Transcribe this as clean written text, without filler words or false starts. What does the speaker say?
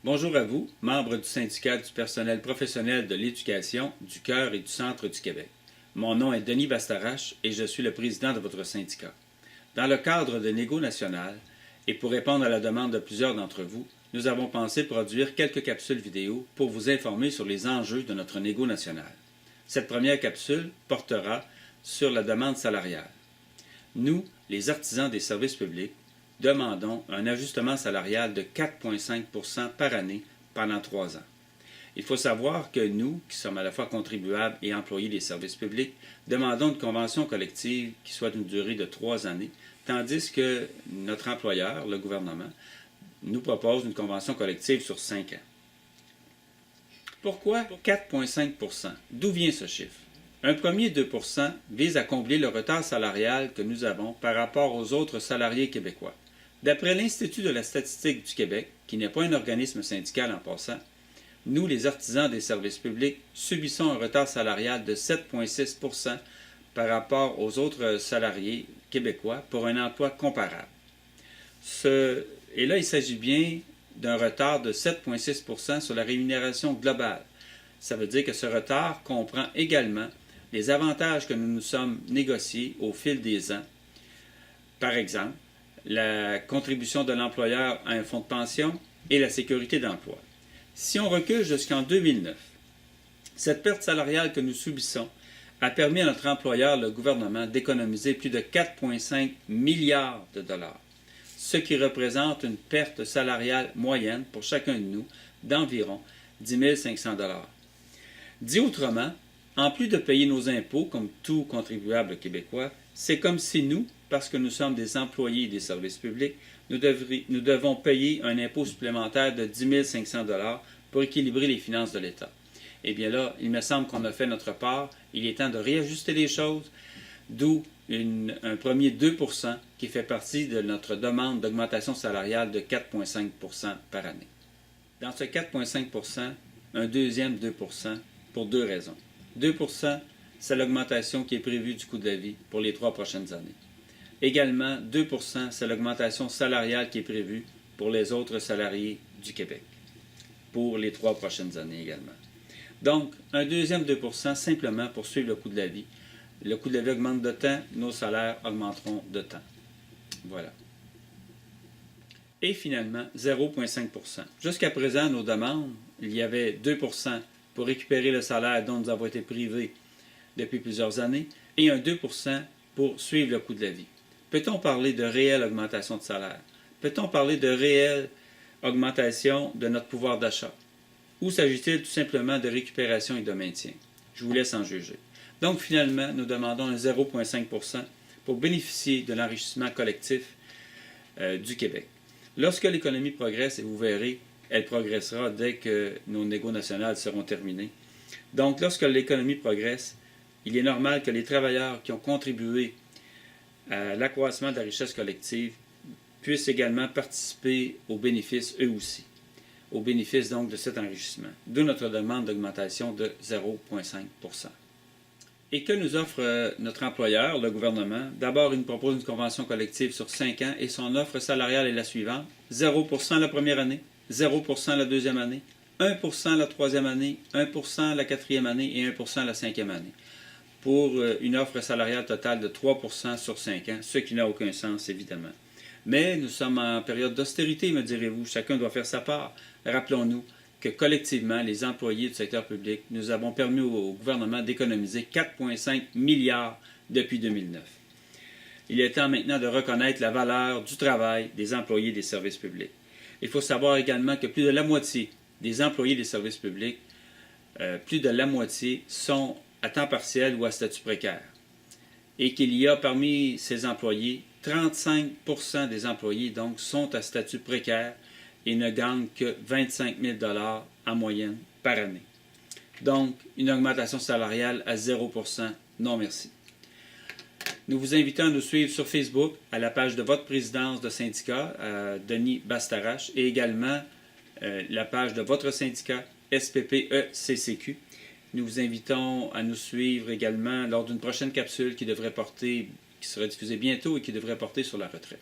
Bonjour à vous, membres du syndicat du personnel professionnel de l'éducation, du cœur et du centre du Québec. Mon nom est Denis Bastarache et je suis le président de votre syndicat. Dans le cadre de Négo national, et pour répondre à la demande de plusieurs d'entre vous, nous avons pensé produire quelques capsules vidéo pour vous informer sur les enjeux de notre Négo national. Cette première capsule portera sur la demande salariale. Nous, les artisans des services publics, demandons un ajustement salarial de 4,5 % par année pendant 3 ans. Il faut savoir que nous, qui sommes à la fois contribuables et employés des services publics, demandons une convention collective qui soit d'une durée de 3 années, tandis que notre employeur, le gouvernement, nous propose une convention collective sur 5 ans. Pourquoi 4,5 %? D'où vient ce chiffre? Un premier 2 % vise à combler le retard salarial que nous avons par rapport aux autres salariés québécois. D'après l'Institut de la statistique du Québec, qui n'est pas un organisme syndical en passant, nous, les artisans des services publics, subissons un retard salarial de 7,6 % par rapport aux autres salariés québécois pour un emploi comparable. Et là, il s'agit bien d'un retard de 7,6 % sur la rémunération globale. Ça veut dire que ce retard comprend également les avantages que nous nous sommes négociés au fil des ans. Par exemple, la contribution de l'employeur à un fonds de pension et la sécurité d'emploi. Si on recule jusqu'en 2009, cette perte salariale que nous subissons a permis à notre employeur, le gouvernement, d'économiser plus de 4,5 milliards de dollars, ce qui représente une perte salariale moyenne pour chacun de nous d'environ 10 500 dollars. Dit autrement, en plus de payer nos impôts comme tout contribuable québécois, c'est comme si nous, parce que nous sommes des employés des services publics, nous devons payer un impôt supplémentaire de 10 500 dollars pour équilibrer les finances de l'État. Eh bien là, il me semble qu'on a fait notre part. Il est temps de réajuster les choses, d'où un premier 2 % qui fait partie de notre demande d'augmentation salariale de 4,5 % par année. Dans ce 4,5 %, un deuxième 2 % pour deux raisons. 2 %, c'est l'augmentation qui est prévue du coût de la vie pour les 3 prochaines années. Également, 2 %, c'est l'augmentation salariale qui est prévue pour les autres salariés du Québec, pour les 3 prochaines années également. Donc, un deuxième 2 % simplement pour suivre le coût de la vie. Le coût de la vie augmente de temps, nos salaires augmenteront de temps. Voilà. Et finalement, 0,5 %. Jusqu'à présent, nos demandes, il y avait 2 % pour récupérer le salaire dont nous avons été privés depuis plusieurs années, et un 2 % pour suivre le coût de la vie. Peut-on parler de réelle augmentation de salaire? Peut-on parler de réelle augmentation de notre pouvoir d'achat? Ou s'agit-il tout simplement de récupération et de maintien? Je vous laisse en juger. Donc finalement, nous demandons un 0,5 % pour bénéficier de l'enrichissement collectif du Québec. Lorsque l'économie progresse, et vous verrez, elle progressera dès que nos négos nationales seront terminées. Donc lorsque l'économie progresse, il est normal que les travailleurs qui ont contribué à l'accroissement de la richesse collective puissent également participer aux bénéfices eux aussi, aux bénéfices donc de cet enrichissement, d'où notre demande d'augmentation de 0,5 %. Et que nous offre notre employeur, le gouvernement? D'abord, il nous propose une convention collective sur 5 ans et son offre salariale est la suivante. 0 % la première année, 0 % la deuxième année, 1 % la troisième année, 1 % la quatrième année et 1 % la cinquième année, pour une offre salariale totale de 3 % sur 5 ans, ce qui n'a aucun sens, évidemment. Mais nous sommes en période d'austérité, me direz-vous. Chacun doit faire sa part. Rappelons-nous que collectivement, les employés du secteur public, nous avons permis au gouvernement d'économiser 4,5 milliards depuis 2009. Il est temps maintenant de reconnaître la valeur du travail des employés des services publics. Il faut savoir également que plus de la moitié des employés des services publics, plus de la moitié sont à temps partiel ou à statut précaire. Et qu'il y a parmi ces employés, 35 % des employés donc sont à statut précaire et ne gagnent que 25 000 $ en moyenne par année. Donc, une augmentation salariale à 0 %, non merci. Nous vous invitons à nous suivre sur Facebook, à la page de votre présidence de syndicat, Denis Bastarache, et également la page de votre syndicat, SPPE-CCQ. Nous vous invitons à nous suivre également lors d'une prochaine capsule qui sera diffusée bientôt et qui devrait porter sur la retraite.